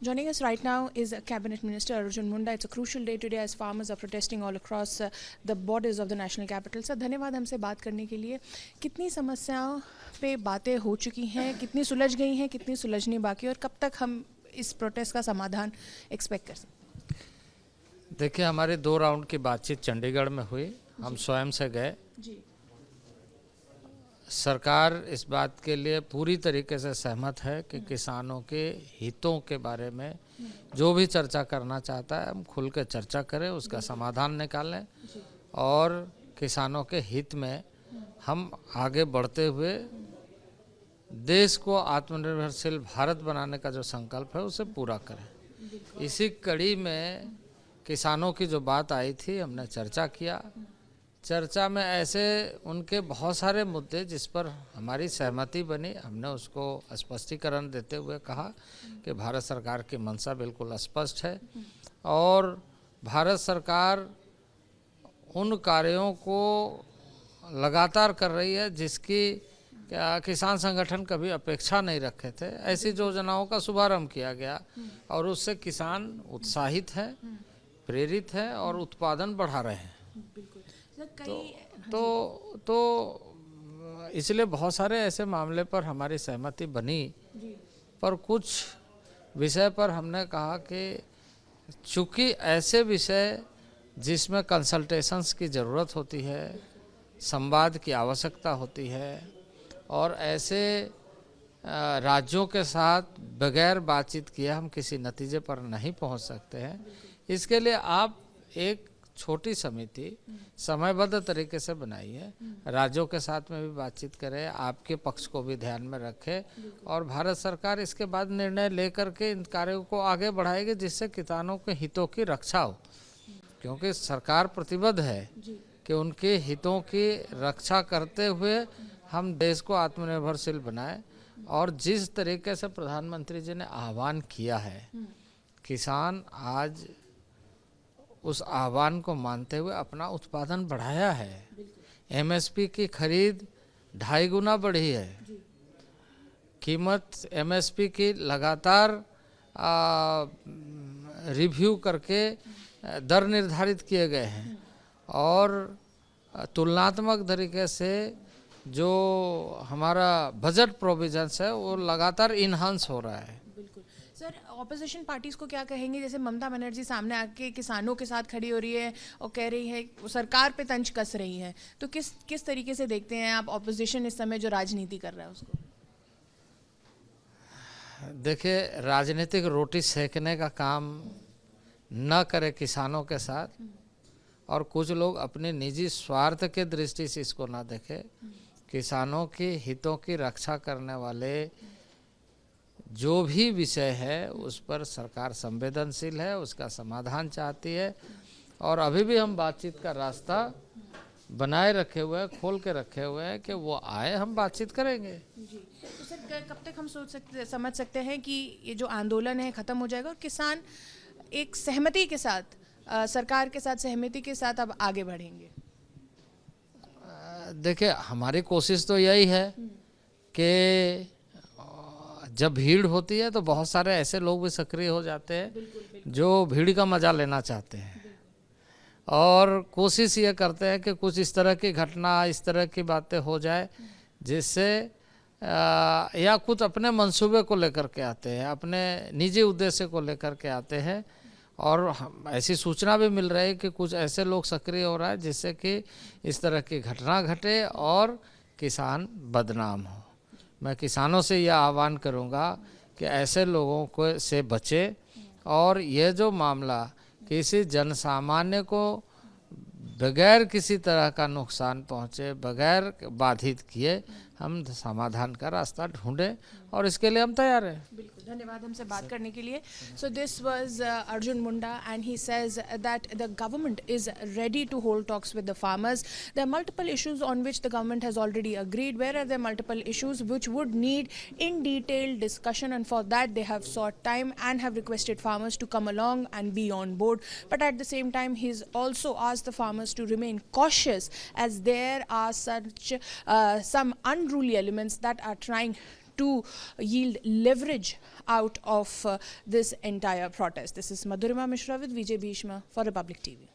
Joining us right now is Cabinet Minister Arjun Munda. It's a crucial day today as farmers are protesting all across the borders of the national capital. Sir, धन्यवाद हमसे बात करने के लिए. कितनी समस्याओं पे बातें हो चुकी हैं, कितनी सुलझ गई हैं, कितनी सुलझनी बाकी और कब तक हम इस प्रोटेस्ट का समाधान एक्सपेक्ट कर सकते हैं? देखिए, हमारे 2 राउंड की बातचीत चंडीगढ़ में हुई. हम स्वयं से गए. सरकार इस बात के लिए पूरी तरीके से सहमत है कि किसानों के हितों के बारे में जो भी चर्चा करना चाहता है हम खुल के चर्चा करें, उसका समाधान निकालें और किसानों के हित में हम आगे बढ़ते हुए देश को आत्मनिर्भरशील भारत बनाने का जो संकल्प है उसे पूरा करें. इसी कड़ी में किसानों की जो बात आई थी, हमने चर्चा किया. चर्चा में ऐसे उनके बहुत सारे मुद्दे जिस पर हमारी सहमति बनी, हमने उसको स्पष्टीकरण देते हुए कहा कि भारत सरकार की मंशा बिल्कुल स्पष्ट है और भारत सरकार उन कार्यों को लगातार कर रही है जिसकी किसान संगठन कभी अपेक्षा नहीं रखे थे. ऐसी योजनाओं का शुभारंभ किया गया और उससे किसान उत्साहित हैं, प्रेरित हैं और उत्पादन बढ़ा रहे हैं. तो इसलिए बहुत सारे ऐसे मामले पर हमारी सहमति बनी, पर कुछ विषय पर हमने कहा कि चूंकि ऐसे विषय जिसमें कंसल्टेशंस की ज़रूरत होती है, संवाद की आवश्यकता होती है और ऐसे राज्यों के साथ बगैर बातचीत किए हम किसी नतीजे पर नहीं पहुंच सकते हैं. इसके लिए आप एक छोटी समिति समयबद्ध तरीके से बनाई है, राज्यों के साथ में भी बातचीत करें, आपके पक्ष को भी ध्यान में रखे और भारत सरकार इसके बाद निर्णय लेकर के इन कार्यों को आगे बढ़ाएगी जिससे किसानों के हितों की रक्षा हो. क्योंकि सरकार प्रतिबद्ध है कि उनके हितों की रक्षा करते हुए हम देश को आत्मनिर्भरशील बनाएं. और जिस तरीके से प्रधानमंत्री जी ने आह्वान किया है, किसान आज उस आह्वान को मानते हुए अपना उत्पादन बढ़ाया है. एमएसपी की खरीद 2.5 गुना बढ़ी है. कीमत एमएसपी की लगातार रिव्यू करके दर निर्धारित किए गए हैं और तुलनात्मक तरीके से जो हमारा बजट प्रोविजंस है वो लगातार इन्हांस हो रहा है. सर, ऑपोजिशन पार्टीज को क्या कहेंगे? जैसे ममता बनर्जी सामने आके किसानों के साथ खड़ी हो रही है और कह रही है वो सरकार पे तंज कस रही है, तो किस तरीके से देखते हैं आप ऑपोजिशन इस समय जो राजनीति कर रहा है उसको? देखिए, राजनीतिक रोटी सेकने का काम न करे किसानों के साथ और कुछ लोग अपने निजी स्वार्थ के दृष्टि से इसको ना देखे. किसानों के हितों की रक्षा करने वाले जो भी विषय है उस पर सरकार संवेदनशील है, उसका समाधान चाहती है और अभी भी हम बातचीत का रास्ता बनाए रखे हुए हैं, खोल के रखे हुए हैं कि वो आए, हम बातचीत करेंगे. जी, तो सर कब तक हम समझ सकते हैं कि ये जो आंदोलन है ख़त्म हो जाएगा और किसान एक सहमति के साथ सरकार के साथ सहमति के साथ अब आगे बढ़ेंगे? देखिए, हमारी कोशिश तो यही है कि जब भीड़ होती है तो बहुत सारे ऐसे लोग भी सक्रिय हो जाते हैं जो भीड़ का मजा लेना चाहते हैं और कोशिश ये करते हैं कि कुछ इस तरह की घटना, इस तरह की बातें हो जाए जिससे या कुछ अपने मंसूबे को लेकर के आते हैं, अपने निजी उद्देश्य को लेकर के आते हैं और ऐसी सूचना भी मिल रही है कि कुछ ऐसे लोग सक्रिय हो रहा है जिससे कि इस तरह की घटना घटे और किसान बदनाम हो. मैं किसानों से यह आह्वान करूंगा कि ऐसे लोगों को से बचे और ये जो मामला किसी जनसामान्य को बगैर किसी तरह का नुकसान पहुंचे, बगैर बाधित किए हम समाधान का रास्ता ढूंढें और इसके लिए हम तैयार हैं. बिल्कुल, धन्यवाद हमसे बात करने के लिए. So this was Arjun Munda and he says that the government is ready to hold talks with the farmers. There are multiple issues on which the government has already agreed. Where are there multiple issues which would need in detailed discussion, and for that they have sought time and have requested farmers to come along and be on board. But at the same time, he's also asked the farmers to remain cautious as there are such some unruly elements that are trying to yield leverage out of this entire protest. This is Madhurima Mishra with Vijay Bhishma for Republic TV.